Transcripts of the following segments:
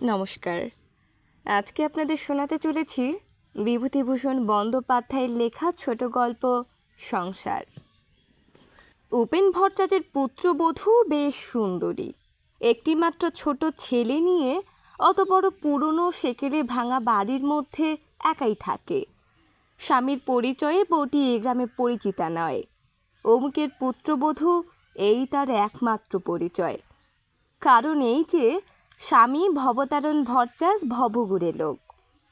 নমস্কার। আজকে আপনাদের শোনাতে চলেছি বিভূতিভূষণ বন্দ্যোপাধ্যায়ের লেখা ছোট গল্প সংসার। উপেন ভট্টাচার্যের পুত্রবধূ বেশ সুন্দরী। একটিমাত্র ছোট ছেলে নিয়ে অত বড় পুরনো সেকেলে ভাঙা বাড়ির মধ্যে একাই থাকে। স্বামীর পরিচয়ে বউটি এ গ্রামে পরিচিতা নয়। অমুকের পুত্রবধূ এই তার একমাত্র পরিচয়। কারণ এই যে স্বামী ভবতারণ ভট্টাচ ভবঘুরে লোক,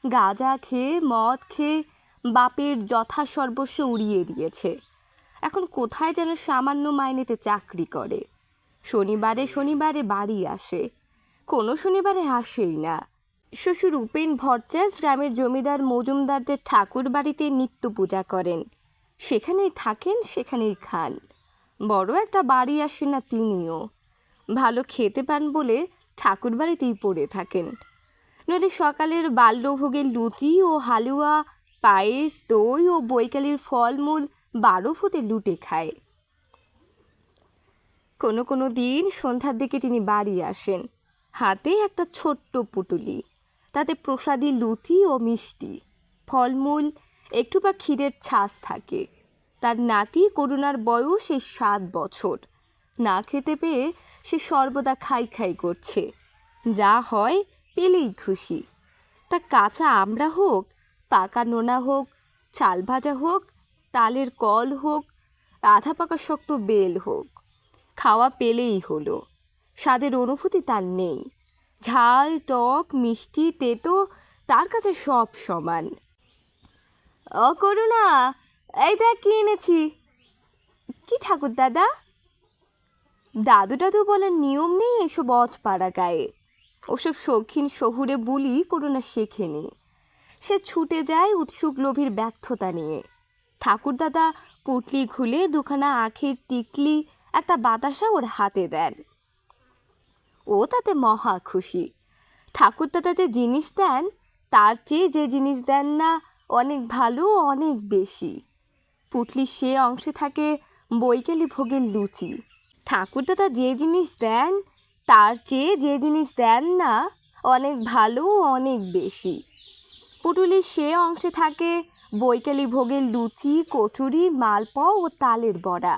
গাঁজা খেয়ে মদ খেয়ে বাপের যথাসর্বস্ব উড়িয়ে দিয়েছে। এখন কোথায় যেন সামান্য মাইনেতে চাকরি করে। শনিবারে শনিবারে বাড়ি আসে, কোনো শনিবারে আসেই না। শ্বশুর উপেন ভট্টাচ গ্রামের জমিদার মজুমদারদের ঠাকুর বাড়িতে নিত্য পূজা করেন, সেখানেই থাকেন, সেখানেই খান। বড় একটা বাড়ি আসে না তিনিও। ভালো খেতে পান বলে ঠাকুর বাড়িতেই পড়ে থাকেন। নইলে সকালের বাল্যভোগের লুচি ও হালুয়া, পায়েস, দই ও বৈকালের ফলমূল 12 ফুটে লুটে খায়। কোনো কোনো দিন সন্ধ্যার দিকে তিনি বাড়ি আসেন, হাতে একটা ছোট্ট পুটুলি, তাতে প্রসাদী লুচি ও মিষ্টি, ফলমূল, একটু বা ক্ষীরের ছাঁচ থাকে। তার নাতি করুণার বয়স এই 7 বছর। না খেতে পেয়ে সে সর্বদা খাই খাই করছে। যা হয় পেলেই খুশি। তা কাঁচা আমড়া হোক, পাকা নোনা হোক, চাল ভাজা হোক, তালের কল হোক, আধা পাকা শক্ত বেল হোক, খাওয়া পেলেই হলো। স্বাদের অনুভূতি তার নেই। ঝাল, টক, মিষ্টি, তেতো তার কাছে সব সমান। ও করুণা, এই দেখ কি এনেছি। কি ঠাকুর দাদা? দাদু দাদু বলার নিয়ম নেই এসব অজপাড়া গায়ে। ওসব শৌখিন শহুরে বুলি করুণা শেখেনি। সে ছুটে যায় উৎসুক লোভীর ব্যর্থতা নিয়ে। ঠাকুরদাদা পুটলি খুলে দুখানা আখের টিকলি, একটা বাতাসা ওর হাতে দেন। ও তাতে মহা খুশি। ঠাকুরদাদা যে জিনিস দেন তার চেয়ে যে জিনিস দেন না অনেক ভালো, অনেক বেশি। পুটলির সে অংশে থাকে বৈকালি ভোগের লুচি। ঠাকুরদাদা যে জিনিস দেন তার চেয়ে যে জিনিস দেন না অনেক ভালো, অনেক বেশি। পুটুলির সে অংশে থাকে বৈকালি ভোগের লুচি, কচুরি, মালপোয়া ও তালের বড়া।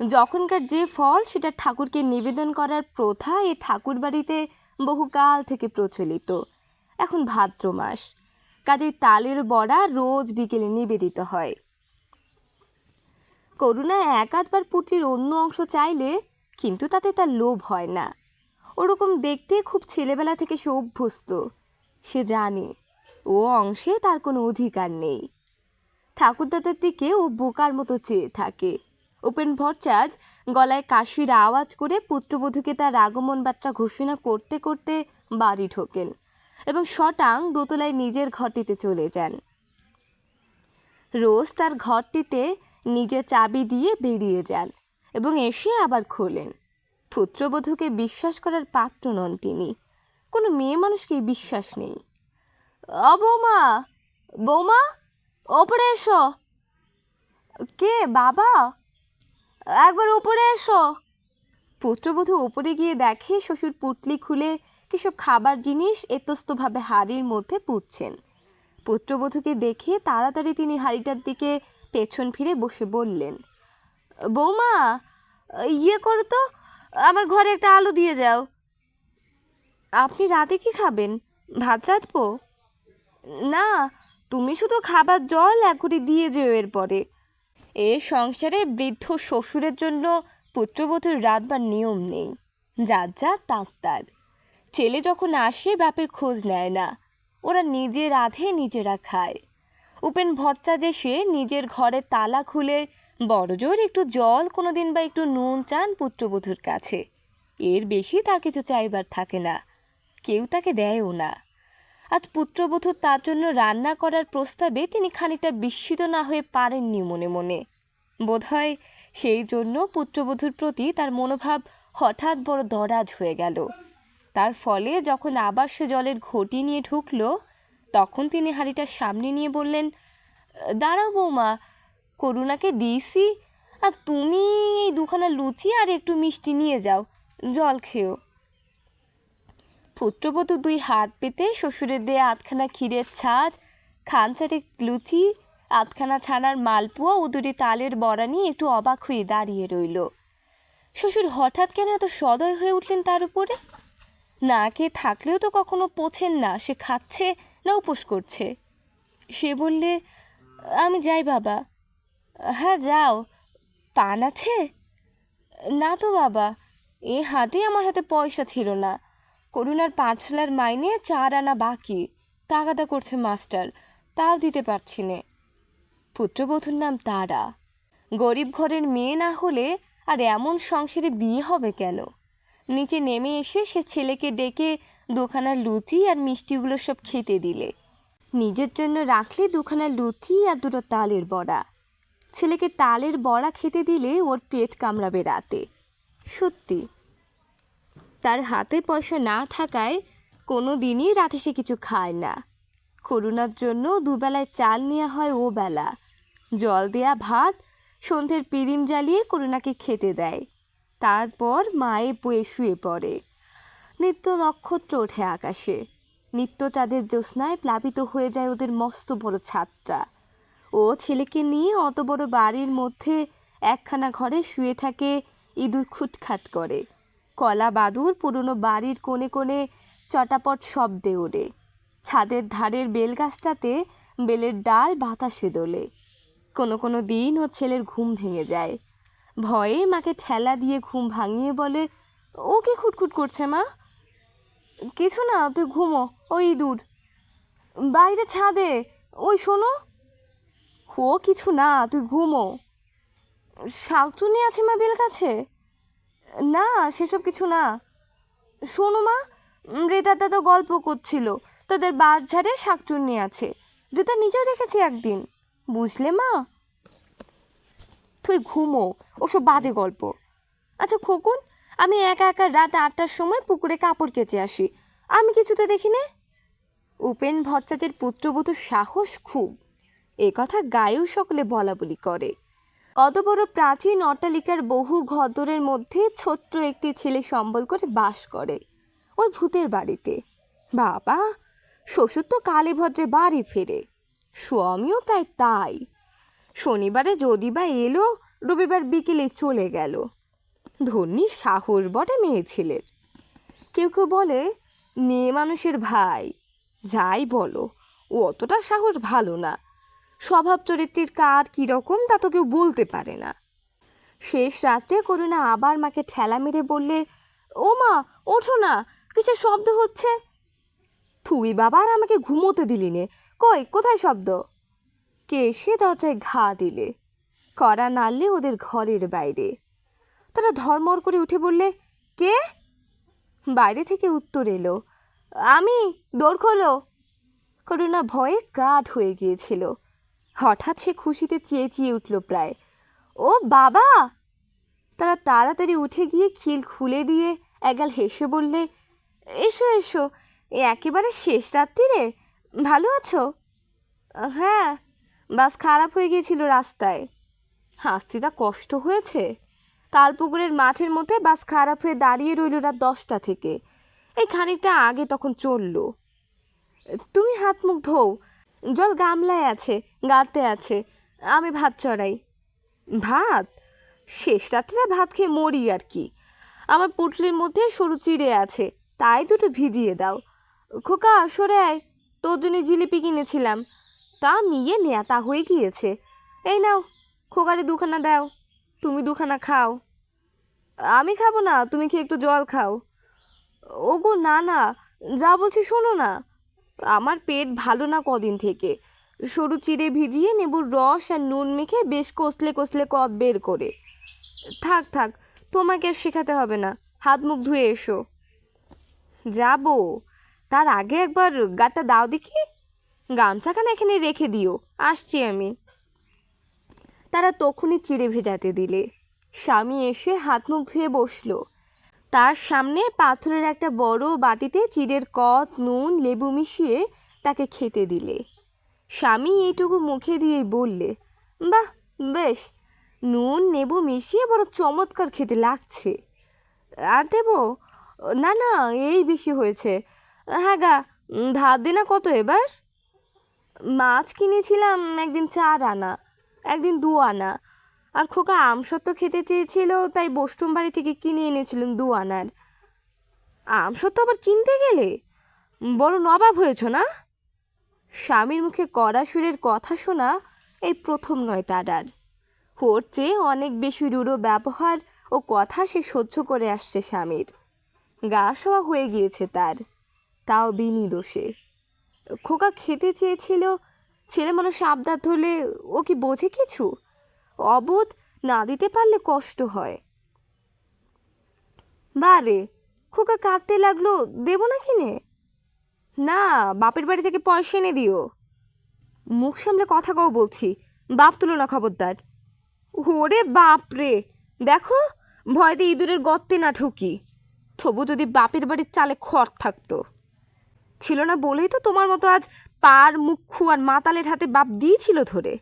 যখনকার যে ফল সেটা ঠাকুরকে নিবেদন করার প্রথা এ ঠাকুর বাড়িতে বহুকাল থেকে প্রচলিত। এখন ভাদ্র মাস, কাজেই তালের বড়া রোজ বিকেলে নিবেদিত হয়। করুণা এক আধবার পুটলির অন্য অংশ চাইলে, কিন্তু তাতে তার লোভ হয় না। ওরকম দেখতে খুব ছেলেবেলা থেকে সে অভ্যস্ত। সে জানে ও অংশে তার কোনো অধিকার নেই। ঠাকুরদাদার দিকে ও বোকার মতো চেয়ে থাকে। উপেন ভট্টাচ গলায় কাশির আওয়াজ করে পুত্রবধূকে তার আগমন বার্তা ঘোষণা করতে করতে বাড়ি ঢোকেন এবং শটাং দোতলায় নিজের ঘরটিতে চলে যান। রোজ তার ঘরটিতে নিজে চাবি দিয়ে বেরিয়ে যান এবং এসে আবার খোলেন। পুত্রবধূকে বিশ্বাস করার পাত্র নন তিনি। কোনো মেয়ে মানুষকে বিশ্বাস নেই। বৌমা, বৌমা, ওপরে এসো। কে বাবা? একবার ওপরে এসো। পুত্রবধূ ওপরে গিয়ে দেখে শ্বশুর পুটলি খুলে কিসব খাবার জিনিস এতস্তভাবে হাড়ির মধ্যে পুড়ছেন। পুত্রবধূকে দেখে তাড়াতাড়ি তিনি হাড়িটার দিকে পেছন ফিরে বসে বললেন, বৌমা, ইয়ে করো তো, আমার ঘরে একটা আলু দিয়ে যাও। আপনি রাতে কি খাবেন? ভাত রাঁধবো? না, তুমি শুধু খাবার জল এক ঘটি দিয়ে যেও। এরপরে এ সংসারে বৃদ্ধ শ্বশুরের জন্য পুত্রবধূর রাঁধবার নিয়ম নেই। যার যা তার। ছেলে যখন আসে বাপের খোঁজ নেয় না, ওরা নিজে রাঁধে, নিজেরা খায়। উপেন ভট্টাচ এসে নিজের ঘরে তালা খুলে বড়জোর একটু জল, কোনো দিন বা একটু নুন চান পুত্রবধূর কাছে। এর বেশি তার কিছু চাইবার থাকে না, কেউ তাকে দেয়ও না। আজ পুত্রবধূ তার জন্য রান্না করার প্রস্তাবে তিনি খানিকটা বিস্মিত না হয়ে পারেননি মনে মনে। বোধহয় সেই জন্য পুত্রবধূর প্রতি তার মনোভাব হঠাৎ বড় দরাজ হয়ে গেল। তার ফলে যখন আবার সে জলের ঘটি নিয়ে ঢুকল, তখন তিনি হাঁড়িটা সামনে নিয়ে বললেন, দাঁড়াও বৌমা, করুণাকে দিয়েছি, আর তুমি এই দুখানা লুচি আর একটু মিষ্টি নিয়ে যাও, জল খেও। পুত্রবধূ দুই হাত পেতে শ্বশুরের দেয়া আধখানা ক্ষীরের ছাঁচ, খানচারে লুচি, আধখানা ছানার মালপোয়া ও দুটি তালের বড়া নিয়ে একটু অবাক হয়ে দাঁড়িয়ে রইল। শ্বশুর হঠাৎ কেন এত সদয় হয়ে উঠলেন তার উপরে? না খেয়ে থাকলেও তো কখনো পোছেন না সে খাচ্ছে না উপোস করছে। সে বললে, আমি যাই বাবা। হ্যাঁ যাও। পান আছে? না তো বাবা, এ হাতে আমার হাতে পয়সা ছিল না। করুণার পাঠশালার মাইনে 4 আনা বাকি, তাগাদা করছে মাস্টার, তাও দিতে পারছি নে। পুত্রবধূর নাম তারা। গরিব ঘরের মেয়ে না হলে আর এমন সংসারে বিয়ে হবে কেন? নিচে নেমে এসে সে ছেলেকে ডেকে 2খানা লুচি আর মিষ্টিগুলো সব খেতে দিলে। নিজের জন্য রাখলে 2খানা লুচি আর 2টো তালের বড়া। ছেলেকে তালের বড়া খেতে দিলে ওর পেট কামড়াবে রাতে। সত্যি, তার হাতে পয়সা না থাকায় কোনো দিনই রাতে সে কিছু খায় না। করুণার জন্য দুবেলায় চাল নেওয়া হয়, ও বেলা জল দেয়া ভাত সন্ধ্যের পিরিম জ্বালিয়ে করুণাকে খেতে দেয়। তারপর মায়ে বয়ে শুয়ে পড়ে। নিত্য নক্ষত্র ওঠে আকাশে, নিত্য চাঁদের জ্যোৎস্নায় প্লাবিত হয়ে যায় ওদের মস্ত বড় ছাদটা। ও ছেলেকে নিয়ে অত বড় বাড়ির মধ্যে একখানা ঘরে শুয়ে থাকে, ইঁদুর খুটখাট করে। কলা বাদুর পুরনো বাড়ির কোণে কোণে চটাপট শব্দে ওড়ে। ছাদের ধারের বেলগাছটাতে বেলের ডাল বাতাসে দোলে। কোনো কোনো দিন ও ছেলের ঘুম ভেঙে যায়। ভয়ে মাকে ঠেলা দিয়ে ঘুম ভাঙিয়ে বলে, ও কি খুটখুট করছে মা? কিছু না, তুই ঘুমো। ওই ইঁদুর বাইরে ছাদে, ওই শোনো। ও কিছু না, তুই ঘুমো। শাকচুনি আছে মা বেল গাছে? না, সেসব কিছু না। শোনো মা, রেতার দাদা গল্প করছিল তাদের বাঁশঝাড়ে শাকচুন্নি আছে। রেতা নিজেও দেখেছি একদিন। বুঝলে মা? তুই ঘুমো, ওসব বাজে গল্প। আচ্ছা খোকন, আমি একা একা রাত 8টার সময় পুকুরে কাপড় কেচে আসি, আমি কিছুতে দেখি না। উপেন ভট্টাচার্যের পুত্রবধূর সাহস খুব, এ কথা গায়েও সকলে বলা বলি করে। অত বড় প্রাচীন অট্টালিকার বহু ঘদরের মধ্যে ছোট্ট একটি ছেলে সম্বল করে বাস করে, ওই ভূতের বাড়িতে। বাবা, শ্বশুর তো কালী ভদ্রে বাড়ি ফেরে, স্বামীও প্রায় তাই। শনিবারে যদি বা এলো, রবিবার বিকেলে চলে গেল। ধন্যী সাহস বটে মেয়ে ছেলের। কেউ কেউ বলে মেয়ে মানুষের ভাই। যাই বলো, ও অতটা সাহস ভালো না। স্বভাব চরিত্রের কার কীরকম তা তো কেউ বলতে পারে না। শেষ রাত্রে করুণা আবার মাকে ঠেলা মেরে বললে, ও মা, ওঠো না, কিসের শব্দ হচ্ছে? তুই বাবা আর আমাকে ঘুমোতে দিলি নে। কই, কোথায় শব্দ? কে এসে দরজায় ঘা দিলে। কড়া নাড়লে ওদের ঘরের বাইরে। তারা ধর্মর করে উঠে বললে, কে? বাইরে থেকে উত্তর এলো, আমি, দৌড় খোলো। করুণা ভয়ে কাঠ হয়ে গিয়েছিল। হঠাৎ সে খুশিতে চেঁচিয়ে উঠল প্রায়, ও বাবা! তারা তাড়াতাড়ি উঠে গিয়ে খিল খুলে দিয়ে একগাল হেসে বললে, এসো এসো, একেবারে শেষ রাত্রিরে, ভালো আছো? হ্যাঁ, বাস খারাপ হয়ে গিয়েছিল রাস্তায়। হাসতে যা কষ্ট হয়েছে। তালপুকুরের মাঠের মধ্যে বাস খারাপ হয়ে দাঁড়িয়ে রইল রাত 10টা থেকে, এই খানিকটা আগে তখন চলল। তুমি হাত মুখ ধোও, জল গামলায় আছে, গাড়তে আছে, আমি ভাত চড়াই। ভাত? শেষ রাত্রে ভাত খেয়ে মরি আর কি। আমার পুটলির মধ্যে সরু চিড়ে আছে, তাই দুটো ভিজিয়ে দাও। খোকা সরে আয়, তোর জন্য জিলিপি কিনেছিলাম, তা মিয়ে নেতা হয়ে গিয়েছে। এই নাও, খোকারে 2খানা দাও, তুমি 2খানা খাও। আমি খাবো না, তুমি খেয়ে একটু জল খাও। ওগো না না, যা বলছি শোনো না। আমার পেট ভালো না কদিন থেকে। সরু চিড়ে ভিজিয়ে নেবুর রস আর নুন মেখে বেশ কষলে কষলে কদ বের করে। থাক থাক, তোমাকে আর শেখাতে হবে না, হাত মুখ ধুয়ে এসো। যাবো, তার আগে একবার গাটা দাও দেখি। গামছাখানা এখানে রেখে দিও, আসছি আমি। তারা তখনই চিড়ে ভেজাতে দিলে। স্বামী এসে হাত মুখ ধুয়ে বসলো। তার সামনে পাথরের একটা বড় বাটিতে চিড়ের কদ, নুন, লেবু মিশিয়ে তাকে খেতে দিলে। স্বামী এইটুকু মুখে দিয়েই বললে, বাহ বেশ, নুন নেবু মিশিয়ে বড় চমৎকার খেতে লাগছে। আর দেবো? না না, এই বেশি হয়েছে। হ্যাঁ গা, ধার দে না কত এবার। মাছ কিনেছিলাম একদিন 4 আনা, একদিন 2 আনা। আর খোকা আমসত্ত্ব খেতে চেয়েছিল, তাই বষ্টুম বাড়ি থেকে কিনে এনেছিলাম 2 আনার। আমসত্ত্ব আবার কিনতে গেলে? বড় নবাব হয়েছ না? স্বামীর মুখে কড়া সুরের কথা শোনা এই প্রথম নয় তার আর। ওর চেয়ে অনেক বেশি রূঢ় ব্যবহার ও কথা সে সহ্য করে আসছে স্বামীর। গা শোয়া হয়ে গিয়েছে তার, তাও বিনি দোষে। খোকা খেতে চেয়েছিল, ছেলে মানুষ আবদার ধরলে ও কি বোঝে কিছু? অবোধ না দিতে পারলে কষ্ট হয়। বারে, খোকা কাঁদতে লাগলো, দেবো না কিনে? না, বাপের বাড়ি থেকে পয়সা এনে দিও। মুখ সামলে কথা কও বলছি, বাপ তুলো না খবরদার। ওরে বাপ রে, দেখো ভয়তে ইঁদুরের গর্তে না ঢুকি। তবু যদি বাপের বাড়ির চালে খড় থাকতো। ছিল না বলেই তো তোমার মতো আজ পার মুখু আর মাতালের হাতে বাপ দিয়েছিল ধরে।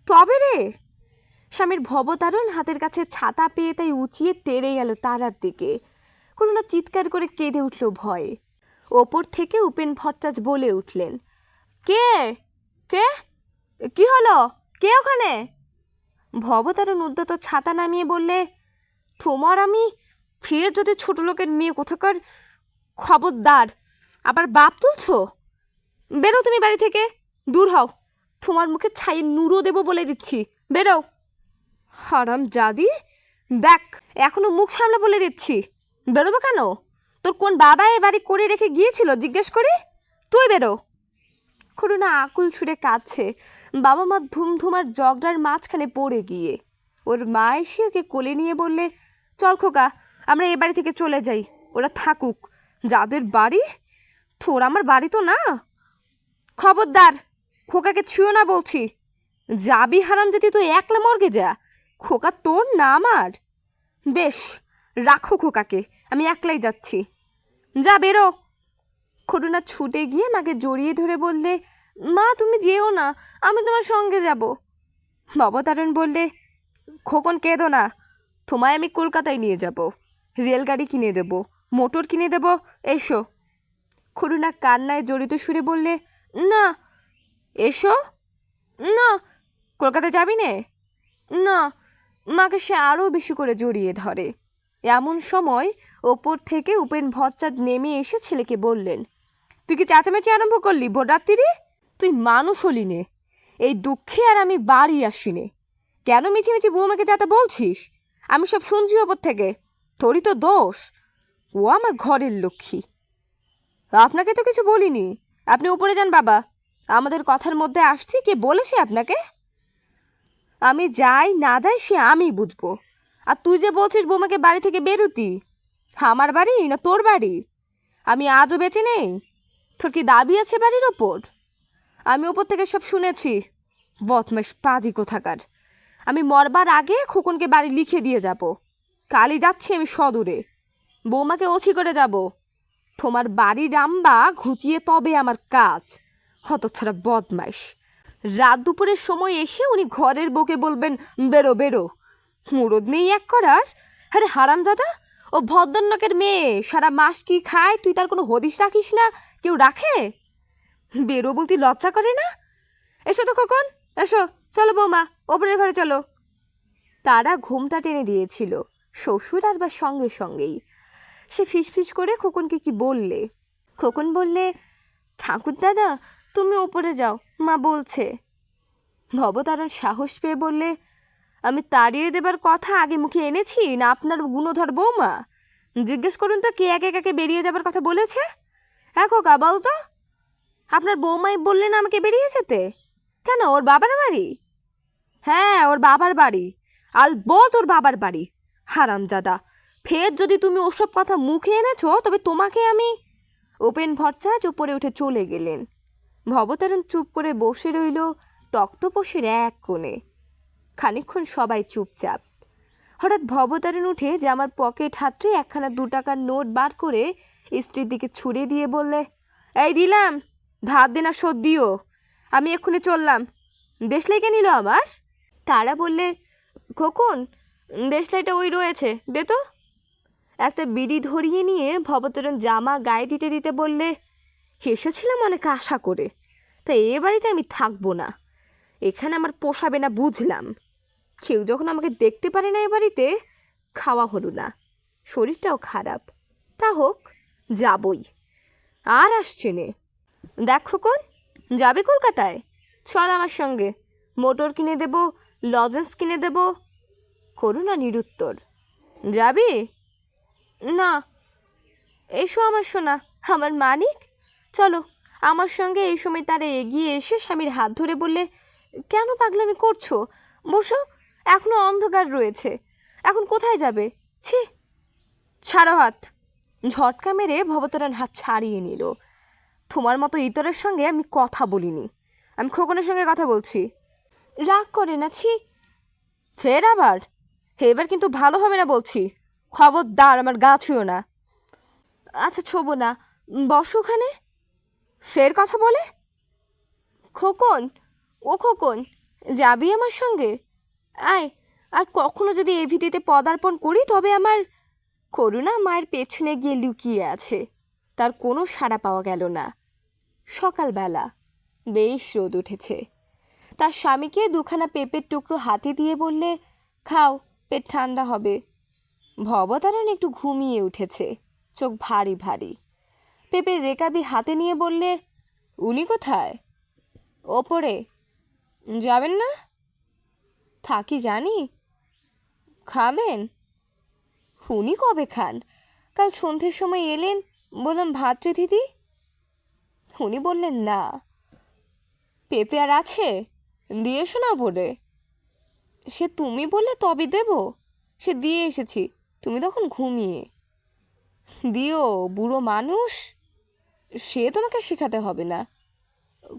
তবে রে, স্বামীর ভবতারণ হাতের কাছে ছাতা পেয়ে তাই উঁচিয়ে তেড়ে গেল তারার দিকে। করুণা চিৎকার করে কেঁদে উঠল ভয়ে। ওপর থেকে উপেন ভট্টাচ বলে উঠলেন, কে কে কি হলো, কে ওখানে? ভবতারণ উদ্যত ছাতা নামিয়ে বললে, তোমার আমি ফিরে যদি ছোট লোকের মেয়ে কোথাকার, খবরদার আবার বাপ তুলছো। বেরো তুমি বাড়ি থেকে, দূর হও। তোমার মুখে ছাইয়ে নুড়ো দেবো বলে দিচ্ছি, বেরো। হারাম জাদি, দেখ এখনো মুখ সামলে বলে দিচ্ছি। বেরোবো কেন? তোর কোন বাবা এ বাড়ি করে রেখে গিয়েছিল জিজ্ঞেস করি? তুই বেরো। করুণা আকুল ছুঁড়ে কাঁদছে, বাবা মা ধুমধুমার জগড়ার মাঝখানে পড়ে গিয়ে। ওর মা এসে ওকে কোলে নিয়ে বললে, চল খোকা, আমরা এ বাড়ি থেকে চলে যাই। ওরা থাকুক, যাদের বাড়ি। তোর আমার বাড়ি তো না। খবরদার, খোকাকে ছুঁয়ো না বলছি। যাবি হারাম যদি তুই একলা মর্গে যা, খোকা তোর না আমার। বেশ, রাখো খোকাকে, আমি একলাই যাচ্ছি। যা, বেরো। করুণা ছুটে গিয়ে মাকে জড়িয়ে ধরে বললে, মা তুমি যেও না, আমি তোমার সঙ্গে যাব। ভবতারণ বললে, খোকন কেঁদো না, তোমায় আমি কলকাতায় নিয়ে যাব। রেলগাড়ি কিনে দেব, মোটর কিনে দেব, এসো। করুণা কান্নায় জড়িত সুরে বললে, না। এসো। না, কলকাতায় যাবি নে? না। মাকে সে আরও বেশি করে জড়িয়ে ধরে। এমন সময় ওপর থেকে উপেন ভট্টাচার্য নেমে এসে ছেলেকে বললেন, তুই কি চেঁচামেচি আরম্ভ করলি ভোররাত্রি? তুই মানুষ হলি নে, এই দুঃখে আর আমি বাড়ি আসি নে। কেন মিছিমিছি বৌমাকে যাতে বলছিস? আমি সব শুনছি ওপর থেকে, তোরই তো দোষ। ও আমার ঘরের লক্ষ্মী। আপনাকে তো কিছু বলিনি, আপনি উপরে যান বাবা। আমাদের কথার মধ্যে আসছি, কে বলেছে আপনাকে? আমি যাই না যাই সে আমি বুঝবো। আর তুই যে বলছিস বৌমাকে বাড়ি থেকে বেরুতি, আমার বাড়ি না তোর বাড়ি? আমি আজও বেঁচে নেই? তোর কি দাবি আছে বাড়ির ওপর? আমি ওপর থেকে সব শুনেছি। বদমাস পাজি কোথাকার। আমি মরবার আগে খোকনকে বাড়ি লিখে দিয়ে যাব। কালই যাচ্ছি আমি সদূরে, বৌমাকে ওছি করে যাব। তোমার বাড়ি রাম্বা ঘুচিয়ে তবে আমার কাজ। হতচ্ছাড়া বদমাইশ। রাত দুপুরের সময় এসে উনি ঘরের বউকে বলবেন, বেরো বেরো। মুরদ নেই এক করার। আরে হারাম দাদা, ও ভদ্রন্নকের মেয়ে, সারা মাস কি খায় তুই তার কোনো হদিশ রাখিস না? কেউ রাখে? বেরো বলতে লজ্জা করে না? এসো তো খোকন, এসো, চলো বৌমা, ওপরের ঘরে চলো। তারা ঘুমটা টেনে দিয়েছিল, শ্বশুর আসবার সঙ্গে সঙ্গেই। সে ফিসফিস করে খোকনকে কি বললে। খোকন বললে, ঠাকুর দাদা তুমি ওপরে যাও, মা বলছে। ভবতারণ সাহস পেয়ে বললে, আমি তাড়িয়ে দেবার কথা আগে মুখে এনেছি না আপনার গুণধর বৌমা? জিজ্ঞেস করুন তো কে একে একে বেরিয়ে যাবার কথা বলেছে। হ্যাঁ খোকা বল তো, আপনার বৌমাই বললেন আমাকে বেরিয়ে যেতে? কেন, ওর বাবার বাড়ি? হ্যাঁ, ওর বাবার বাড়ি। আলবত ওর বাবার বাড়ি। হারামজাদা, ফের যদি তুমি ওসব কথা মুখে এনেছো তবে তোমাকে আমি। উপেন ভট্টাচার্য উপরে উঠে চলে গেলেন। ভবতারণ চুপ করে বসে রইল তক্তপোষের এক কোণে। খানিকক্ষণ সবাই চুপচাপ। হঠাৎ ভবতারণ উঠে জামার পকেট হাতড়ে একখানা 2 টাকার নোট বার করে স্ত্রীর দিকে ছুঁড়ে দিয়ে বললে, এই দিলাম, ধার দেনা শোধ দিও। আমি এক্ষুনি চললাম। দেশলাই কে নিল আমার? তারা বললে, খোকন দেশলাইটা ওই রয়েছে, দে তো। একটা বিড়ি ধরিয়ে নিয়ে ভবতারণ জামা গায়ে দিতে দিতে বললে, এসেছিলাম অনেক আশা করে, তা এ বাড়িতে আমি থাকবো না। এখানে আমার পোষাবে না বুঝলাম। কেউ যখন আমাকে দেখতে পারে না এ বাড়িতে, খাওয়া হলো না, শরীরটাও খারাপ। তা হোক, যাবই। আর আসছে নে। দেখো কোন যাবে কলকাতায়, চল আমার সঙ্গে, মোটর কিনে দেব, লজেন্স কিনে দেব। করুণা নিরুত্তর। যাবি? না। এসো আমার সোনা, আমার মানিক, চলো আমার সঙ্গে। এই সময় তারা এগিয়ে এসে স্বামীর হাত ধরে বললে, কেন পাগলামি করছো, বসো, এখনো অন্ধকার রয়েছে, এখন কোথায় যাবে? ছি, ছাড়ো হাত। ঝটকা মেরে ভবতারণ হাত ছাড়িয়ে নিল। তোমার মতো ইতরের সঙ্গে আমি কথা বলিনি, আমি খোকনের সঙ্গে কথা বলছি। রাগ করে না, ছি। ফের আবার? এবার কিন্তু ভালো হবে না বলছি, খবরদার আমার গা ছুঁয়ো না। আচ্ছা ছোবো না, বসো ওখানে। ফের কথা বলে? খোকন, ও খোকন, যাবি আমার সঙ্গে? আয়, আর কখনো যদি এই ভিটিতে পদার্পণ করি তবে আমার। করুণা মায়ের পেছনে গিয়ে লুকিয়ে আছে, তার কোনো সাড়া পাওয়া গেল না। সকালবেলা বেশ রোদ উঠেছে। তার স্বামীকে দুখানা পেঁপের টুকরো হাতে দিয়ে বললে, খাও, পেট ঠান্ডা হবে। ভবতারণ একটু ঘুমিয়ে উঠেছে, চোখ ভারী ভারী। পেঁপের রেকাবি হাতে নিয়ে বললে, উনি কোথায়? ওপরে। যাবেন না? থাকি জানি। খাবেন? উনি কবে খান? কাল সন্ধ্যের সময় এলেন, বললাম ভাত রে দিদি, উনি বললেন না। পেঁপে আর আছে? দিয়ে এসো না ওপরে। সে তুমি বললে তবে দেব, সে দিয়ে এসেছি, তুমি তখন ঘুমিয়ে। দিও, বুড়ো মানুষ, সে তোমাকে শেখাতে হবে না।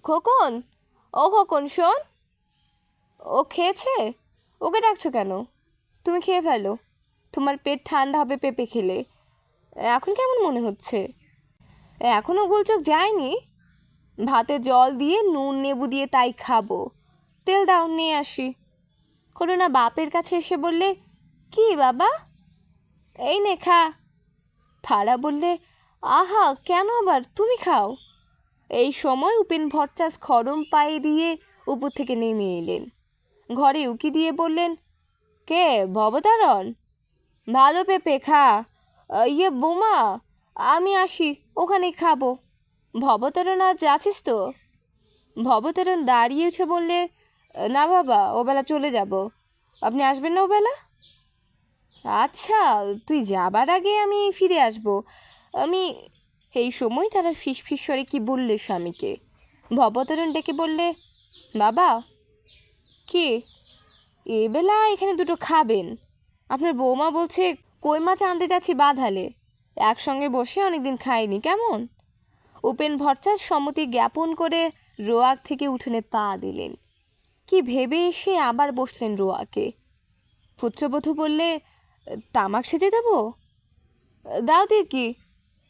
খোকন, ও খোকন শোন। ও খেয়েছে? ওকে ডাকছো কেন? তুমি খেয়ে ফেলো, তোমার পেট ঠান্ডা হবে পেঁপে খেলে। এখন কেমন মনে হচ্ছে? এখনও গোলচোখ যায়নি? ভাতে জল দিয়ে নুন নেবু দিয়ে তাই খাবো। তেল দাও, নিয়ে আসি। করুণা বাপের কাছে এসে বললে, কি বাবা? এই নে খা। তারা বললে, আহা, কেন আবার, তুমি খাও। এই সময় উপেন ভট্টাচ খড়ম পায়ে দিয়ে উপর থেকে নেমে এলেন। ঘরে উকি দিয়ে বললেন, কে ভবতারণ? ভালো পেঁপে, খা। ইয়ে বোমা, আমি আসি, ওখানে খাবো। ভবতারণ আজ আছিস তো? ভবতারণ দাঁড়িয়ে উঠে বললে, না বাবা, ওবেলা চলে যাব। আপনি আসবেন না ওবেলা? আচ্ছা, তুই যাবার আগে আমি ফিরে আসব। আমি। এই সময় তারা ফিসফিস স্বরে কি বললে স্বামীকে। ভবতারণ ডেকে বললে, বাবা। কি? এবেলা এখানে দুটো খাবেন। আপনার বৌমা বলছে কই মাছ আনতে যাচ্ছি বাঁধালে, একসঙ্গে বসে অনেকদিন খাইনি, কেমন? উপেন ভট্টাচ সম্মতি জ্ঞাপন করে রোয়াক থেকে উঠোনে পা দিলেন। কি ভেবে এসে আবার বসলেন রোয়াকে। পুত্রবধূ বললে, তামাক সেজে দেবো? দাও দিয়ে কি।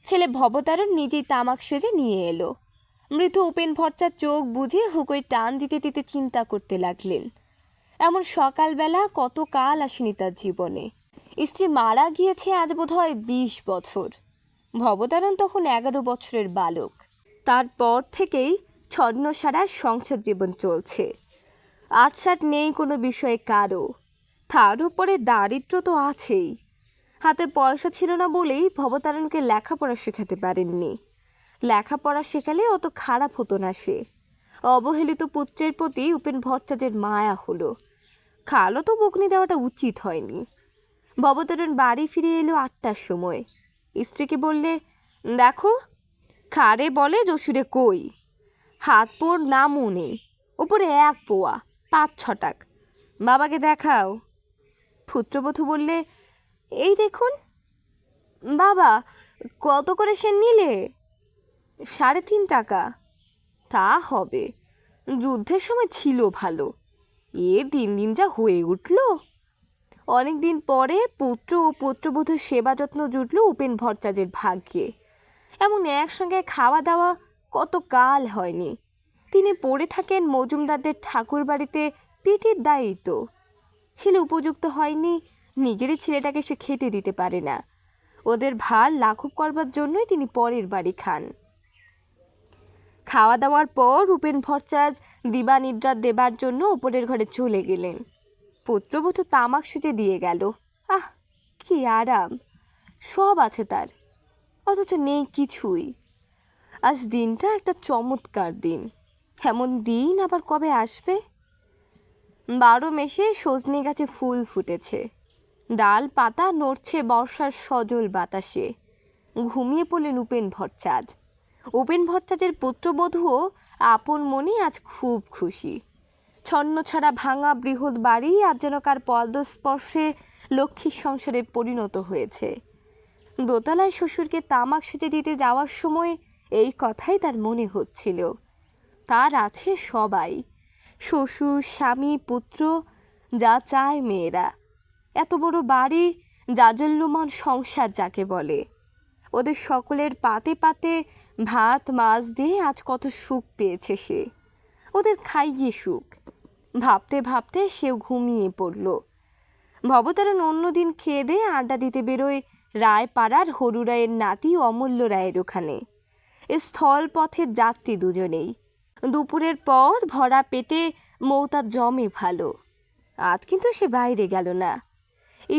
ছেলে ভবতারণ নিজেই তামাক সেজে নিয়ে এলো। মৃত উপেন ভট্টাচ চোখ বুঝে হুকোয় টান দিতে দিতে চিন্তা করতে লাগলেন। এমন সকালবেলা কত কাল আসেনি তার জীবনে। স্ত্রী মারা গিয়েছে আজ বোধহয় 20 বছর। ভবতারণ তখন 11 বছরের বালক। তারপর থেকেই ছন্নসারা সংসার জীবন চলছে। আটসাট নেই কোনো বিষয়ে কারো। তার উপরে দারিদ্র তো আছেই। হাতে পয়সা ছিল না বলেই ভবতারণকে লেখাপড়া শেখাতে পারেননি। লেখাপড়া শেখালে অত খারাপ হতো না সে। অবহেলিত পুত্রের প্রতি উপেন ভট্টাচার্যের মায়া হলো। খালো তো বকুনি দেওয়াটা উচিত হয়নি। ভবতারণ বাড়ি ফিরে এলো 8টার সময়। স্ত্রীকে বললে, দেখো, খারে বলে যশুরে কই, হাত পোর নামও নেই, উপরে 1 পোয়া, 5-6 টাক। বাবাকে দেখাও। পুত্রবধূ বললে, এই দেখুন। বাবা, কত করে সে নিলে? 3.5 টাকা। তা হবে, যুদ্ধের সময় ছিল ভালো, এ দিন দিন যা হয়ে উঠল। অনেক দিন পরে পুত্র ও পুত্রবধূর সেবা যত্ন জুটল উপেন ভট্টাচার্যের ভাগ্যে। এমন একসঙ্গে খাওয়া দাওয়া কত কাল হয়নি। তিনি পড়ে থাকেন মজুমদারদের ঠাকুর বাড়িতে পিঠির দায়িত্ব। ছেলে উপযুক্ত হয়নি, নিজেরই ছেলেটাকে সে খেতে দিতে পারে না। ওদের ভার লাঘব করবার জন্যই তিনি পরের বাড়ি খান। খাওয়া দাওয়ার পর রূপেন ভট্টাচার্য দিবানিদ্রা দেবার জন্য ওপরের ঘরে চলে গেলেন। পুত্রবধূ তামাক সেজে দিয়ে গেল। আহ, কি আরাম! সব আছে তার, অথচ নেই কিছুই। আজ দিনটা একটা চমৎকার দিন। এমন দিন আবার কবে আসবে? 12 মেশে সজনে গাছে ফুল ফুটেছে, ডাল পাতা নড়ছে বর্ষার সজল বাতাসে। ঘুমিয়ে পড়লেন উপেন ভট্টাচার্য। উপেন ভট্টাচার্যের পুত্রবধূও আপন মনে আজ খুব খুশি। ছন্নছাড়া ভাঙা বৃহৎ বাড়ি আজ যেন কার পদস্পর্শে লক্ষ্মীর সংসারে পরিণত হয়েছে। দোতলায় শ্বশুরকে তামাক সেজে দিতে যাওয়ার সময় এই কথাই তার মনে হচ্ছিল। তার আছে সবাই, শ্বশুর, স্বামী, পুত্র, যা চায় মেয়েরা। এত বড় বাড়ি, জাজল্যমান সংসার যাকে বলে। ওদের সকলের পাতে পাতে ভাত মাছ দিয়ে আজ কত সুখ পেয়েছে সে। ওদের খাইয়ে সুখ। ভাবতে ভাবতে সেও ঘুমিয়ে পড়ল। ভবতারণ অন্যদিন খেয়ে দিয়ে আড্ডা দিতে বেরোয় রায়পাড়ার হরু রায়ের নাতি অমূল্য রায়ের ওখানে। স্থল পথের যাত্রী দুজনেই। দুপুরের পর ভরা পেটে মৌতার জমে ভালো। আজ কিন্তু সে বাইরে গেল না।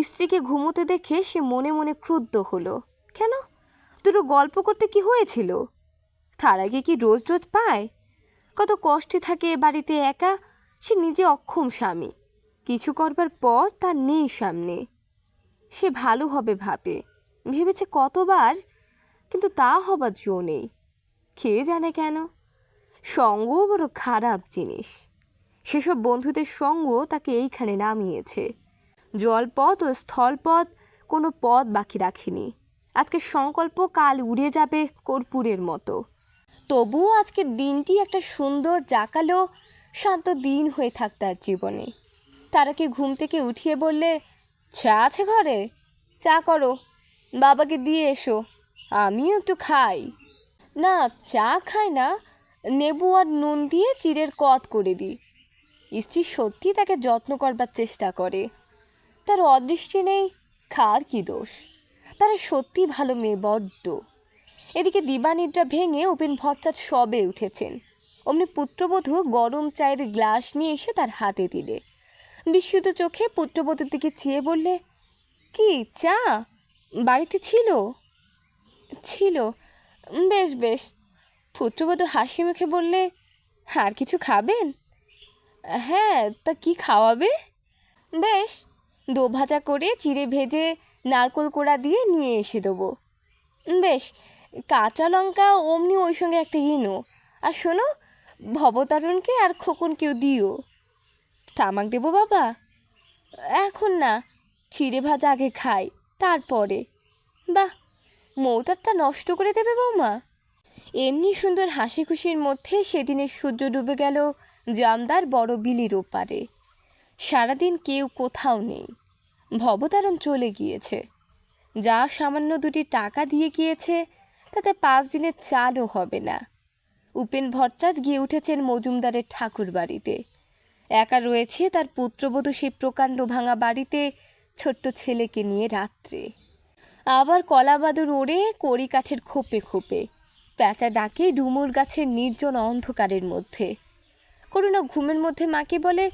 স্ত্রীকে ঘুমোতে দেখে সে মনে মনে ক্রুদ্ধ হলো। কেন? দুটো গল্প করতে কি হয়েছিল? তার আগে কি রোজ রোজ পায়? কত কষ্টে থাকে এ বাড়িতে একা। সে নিজে অক্ষম স্বামী, কিছু করবার পর তার নেই সামনে। সে ভালো হবে ভাবে, ভেবেছে কতবার, কিন্তু তা হবার জো নেই। কে জানে কেন? সঙ্গও বড় খারাপ জিনিস। সেসব বন্ধুদের সঙ্গ তাকে এইখানে নামিয়েছে। জলপথ ও স্থলপথ কোনো পথ বাকি রাখেনি। আজকে সংকল্প কাল উড়ে যাবে কর্পূরের মতো। তবুও আজকের দিনটি একটা সুন্দর জাকালো শান্ত দিন হয়ে থাক তার জীবনে। তারাকে ঘুম থেকে উঠিয়ে বললে, চা আছে ঘরে? চা করো, বাবাকে দিয়ে এসো, আমিও একটু খাই। না, চা খায় না, নেবু আর নুন দিয়ে চিড়ের কদ করে দিই। স্ত্রী সত্যি তাকে যত্ন করবার চেষ্টা করে। তার অদৃষ্টি নেই, খার কি দোষ? তারা সত্যি ভালো মেয়ে বড্ড। এদিকে দিবানিদ্রা ভেঙে উপেন ভট্টাচার্য সবে উঠেছেন। অমনি পুত্রবধূ গরম চায়ের গ্লাস নিয়ে এসে তার হাতে দিলে। বিস্মিত চোখে পুত্রবধূর দিকে চেয়ে বললে, কি চা বাড়িতে ছিল? ছিল, বেশ বেশ। পুত্রবধূ হাসি মুখে বললে, আর কিছু খাবেন? হ্যাঁ, তা কি খাওয়াবে? বেশ, দো ভাজা করে চিড়ে ভেজে নারকোল কোড়া দিয়ে নিয়ে এসে দেবো। বেশ, কাঁচা লঙ্কা অমনি ওই সঙ্গে একটা ইনো। আর শোনো, ভবতারণকে আর খোকনকেও দিও। তামাক দেবো বাবা? এখন না, চিড়ে ভাজা আগে খাই, তারপরে। বাহ, মৌতারটা নষ্ট করে দেবে বৌমা? এমনি সুন্দর হাসি খুশির মধ্যে সেদিনের সূর্য ডুবে গেল জামদার বড় বিলির ওপারে। সারাদিন কেউ কোথাও নেই। ভবতারণ চলে গিয়েছে। যা সামান্য দুটি টাকা দিয়ে গিয়েছে তাতে 5 দিনের চালও হবে না। উপেন ভট্টাচার্য গিয়ে উঠেছেন মজুমদারের ঠাকুর বাড়িতে। একা রয়েছে তার পুত্রবধূ সেই প্রকাণ্ড ভাঙা বাড়িতে ছোট্ট ছেলেকে নিয়ে রাত্রে। আবার কলাবাদুর ওড়ে কড়ি কাঠের খোপে খোপে প্যাঁচা ডাকে ডুমুর গাছের নির্জন অন্ধকারের মধ্যে। করুণা ঘুমের মধ্যে মাকে বলে,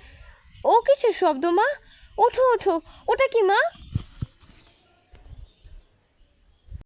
ও কিসের শব্দ মা? ওঠো ওঠো, ওটা কি মা?